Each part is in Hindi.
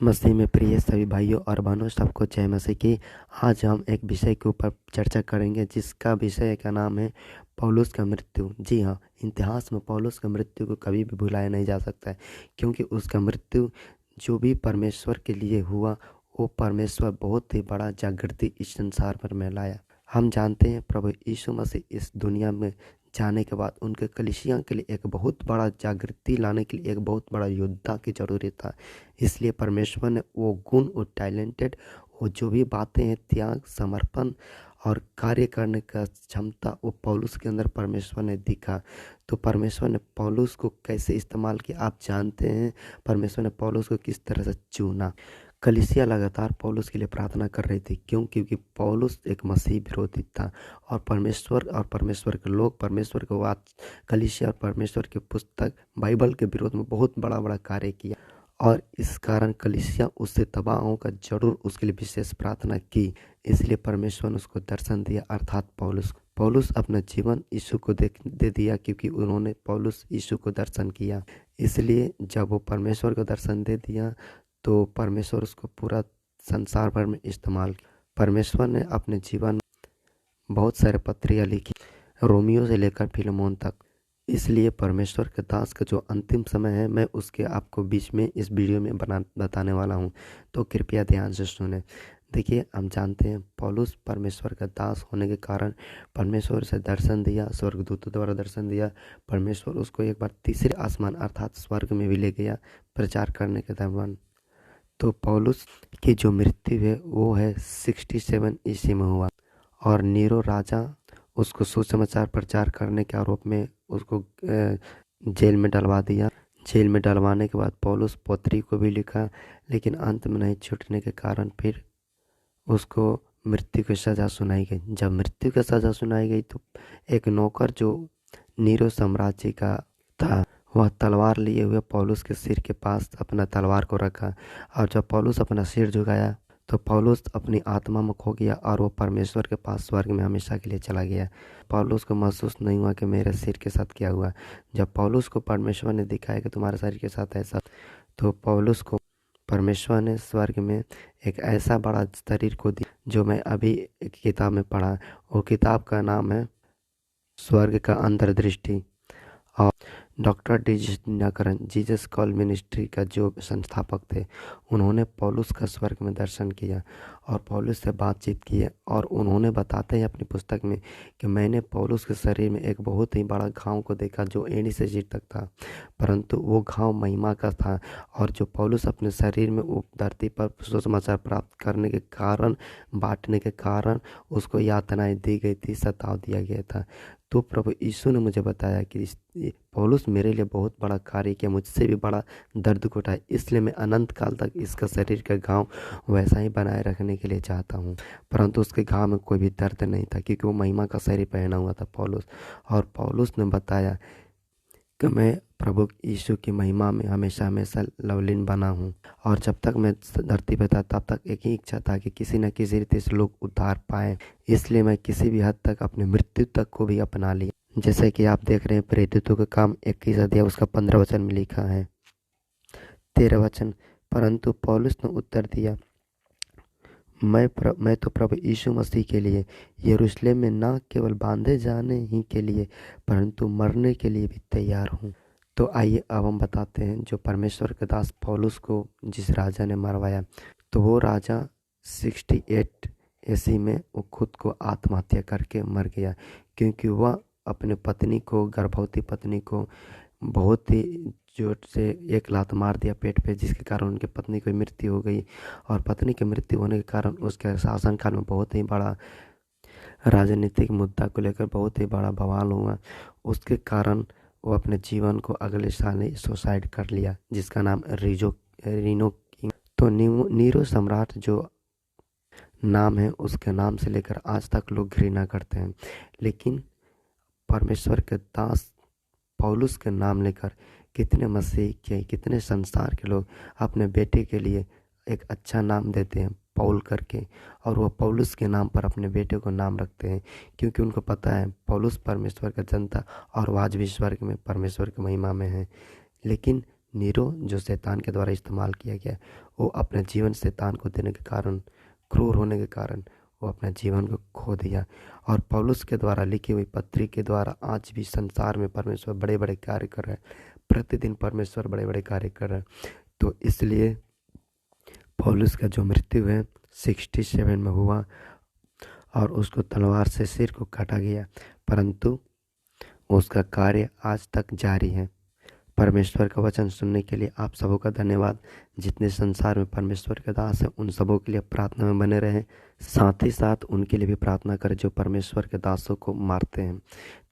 मसीह में प्रिय सभी भाइयों और बहनों, सबको जय मसीह की। आज हम एक विषय के ऊपर चर्चा करेंगे जिसका विषय का नाम है पौलुस का मृत्यु। जी हाँ, इतिहास में पौलुस का मृत्यु को कभी भी भुलाया नहीं जा सकता है, क्योंकि उसका मृत्यु जो भी परमेश्वर के लिए हुआ, वो परमेश्वर बहुत ही बड़ा जागृति इस संसार पर में लाया। हम जानते हैं प्रभु यीशु मसीह इस दुनिया में जाने के बाद उनके कलीसिया के लिए एक बहुत बड़ा जागृति लाने के लिए एक बहुत बड़ा योद्धा की जरूरत था। इसलिए परमेश्वर ने वो गुण, वो टैलेंटेड, वो जो भी बातें हैं, त्याग, समर्पण और कार्य करने का क्षमता, वो पौलुस के अंदर परमेश्वर ने दिखा। तो परमेश्वर ने पौलुस को कैसे इस्तेमाल किया आप जानते हैं। परमेश्वर ने पौलुस को किस तरह से चुना। कलीसिया लगातार पौलुस के लिए प्रार्थना कर रही थी। क्यों? क्योंकि पौलुस एक मसीह विरोधी था और परमेश्वर के लोग, परमेश्वर के वाद, कलीसिया और परमेश्वर की पुस्तक बाइबल के विरोध में बहुत बड़ा बड़ा कार्य किया, और इस कारण कलीसिया उससे तबाह होकर जरूर उसके लिए विशेष प्रार्थना की। इसलिए परमेश्वर ने उसको दर्शन दिया, अर्थात पौलुस अपना जीवन यीशु को दे दिया, क्योंकि उन्होंने पौलुस यीशु को दर्शन किया। इसलिए जब वो परमेश्वर को दर्शन दे दिया तो परमेश्वर उसको पूरा संसार भर में इस्तेमाल किया। परमेश्वर ने अपने जीवन में बहुत सारे पत्रियाँ लिखी, रोमियो से लेकर फिलमोन तक। इसलिए परमेश्वर के दास का जो अंतिम समय है, मैं उसके आपको बीच में इस वीडियो में बताने वाला हूँ, तो कृपया ध्यान से सुने। देखिए, हम जानते हैं पौलुस परमेश्वर का दास होने के कारण परमेश्वर से दर्शन दिया, स्वर्गदूतों द्वारा दर्शन दिया। परमेश्वर उसको एक बार तीसरे आसमान अर्थात स्वर्ग में भी ले गया प्रचार करने के दौरान। तो पौलुस की जो मृत्यु है वो है 67 ईस्वी में हुआ, और नीरो राजा उसको सुसमाचार प्रचार करने के आरोप में उसको जेल में डलवा दिया। जेल में डलवाने के बाद पौलुस पत्री को भी लिखा, लेकिन अंत में नहीं छूटने के कारण फिर उसको मृत्यु की सज़ा सुनाई गई। जब मृत्यु की सज़ा सुनाई गई तो एक नौकर जो नीरो साम्राज्य का था, वह तलवार लिए हुए पौलुस के सिर के पास अपना तलवार को रखा, और जब पौलुस अपना सिर झुकाया तो पौलुस अपनी आत्मा में खो गया और वो परमेश्वर के पास स्वर्ग में हमेशा के लिए चला गया। पौलुस को महसूस नहीं हुआ कि मेरे सिर के साथ क्या हुआ। जब पौलुस को परमेश्वर ने दिखाया कि तुम्हारे शरीर के साथ ऐसा, तो पौलुस को परमेश्वर ने स्वर्ग में एक ऐसा बड़ा शरीर को दिया, जो मैं अभी एक किताब में पढ़ा। वो किताब का नाम है स्वर्ग का अंतर्दृष्टि। और doctor DGS Dinakaran, Jesus call ministry का जो संस्थापक थे, उन्होंने पौलुस का स्वर्ग में दर्शन किया और पौलुस से बातचीत की है। और उन्होंने बताते हैं अपनी पुस्तक में कि मैंने पौलुस के शरीर में एक बहुत ही बड़ा घाव को देखा जो एड़ी से सिर तक था, परंतु वो घाव महिमा का था। और जो पौलुस अपने शरीर में वो धरती पर सुसमाचार प्राप्त करने के कारण, बांटने के कारण उसको यातनाएं दी गई थी, सताव दिया गया था। तो प्रभु यीशु ने मुझे बताया कि पौलुस मेरे लिए बहुत बड़ा कार्य किया, मुझसे भी बड़ा दर्द को उठाया, इसलिए मैं अनंत काल तक इसका शरीर का घाव वैसा ही बनाए रखने के लिए चाहता हूँ। परंतु उसके घाव में कोई भी दर्द नहीं था, क्योंकि वो महिमा का शरीर पहना हुआ था पौलुस। और पौलुस ने बताया कि मैं प्रभु यीशु की महिमा में हमेशा हमेशा लवलीन बना हूँ, और जब तक मैं धरती पर था तब तक एक ही इच्छा था कि किसी न किसी रीति से लोग उद्धार पाए। इसलिए मैं किसी भी हद तक अपनी मृत्यु तक को भी अपना लिया। जैसे कि आप देख रहे हैं प्रेरितों का काम 21 अध्याय उसका 15 वचन में लिखा है, 13 वचन। परंतु पौलुस ने उत्तर दिया, मैं तो प्रभु यीशु मसीह के लिए यरूशलेम में न केवल बांधे जाने ही के लिए परंतु मरने के लिए भी तैयार हूँ। तो आइए अब हम बताते हैं जो परमेश्वर के दास पौलुस को जिस राजा ने मरवाया, तो वो राजा 68 ईस्वी में वो खुद को आत्महत्या करके मर गया, क्योंकि वह अपने पत्नी को, गर्भवती पत्नी को बहुत ही जोर से एक लात मार दिया पेट पे, जिसके कारण उनकी पत्नी की मृत्यु हो गई। और पत्नी की मृत्यु होने के कारण उसके शासनकाल में बहुत ही बड़ा राजनीतिक मुद्दा को लेकर बहुत ही बड़ा बवाल हुआ। उसके कारण वो अपने जीवन को अगले साल ही सुसाइड कर लिया, जिसका नाम रीनो किंग। तो नीरो सम्राट जो नाम है, उसके नाम से लेकर आज तक लोग घृणा करते हैं, लेकिन परमेश्वर के दास पौलुस के नाम लेकर कितने मसीह के, कितने संसार के लोग अपने बेटे के लिए एक अच्छा नाम देते हैं पौल करके, और वह पौलुस के नाम पर अपने बेटे को नाम रखते हैं, क्योंकि उनको पता है पौलुस परमेश्वर का जनता और वाजवी स्वर्ग में परमेश्वर की महिमा में है। लेकिन नीरो जो शैतान के द्वारा इस्तेमाल किया गया, वो अपने जीवन शैतान को देने के कारण, क्रूर होने के कारण वो अपने जीवन को खो दिया। और पौलुस के द्वारा लिखी हुई पत्री के द्वारा आज भी संसार में परमेश्वर बड़े बड़े कार्य कर रहे हैं, प्रतिदिन परमेश्वर बड़े बड़े कार्य कर रहे हैं। तो इसलिए पौलुस का जो मृत्यु है 67 में हुआ और उसको तलवार से सिर को काटा गया, परंतु उसका कार्य आज तक जारी है। परमेश्वर का वचन सुनने के लिए आप सबों का धन्यवाद। जितने संसार में परमेश्वर के दास हैं उन सबों के लिए प्रार्थना में बने रहें, साथ ही साथ उनके लिए भी प्रार्थना करें जो परमेश्वर के दासों को मारते हैं,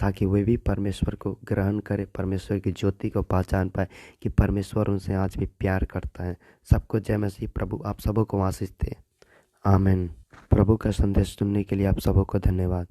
ताकि वे भी परमेश्वर को ग्रहण करें, परमेश्वर की ज्योति को पहचान पाए कि परमेश्वर उनसे आज भी प्यार करता है। सबको जय मसीह। प्रभु आप सबों को आशीष दे। आमीन। प्रभु का संदेश सुनने के लिए आप सबों को धन्यवाद।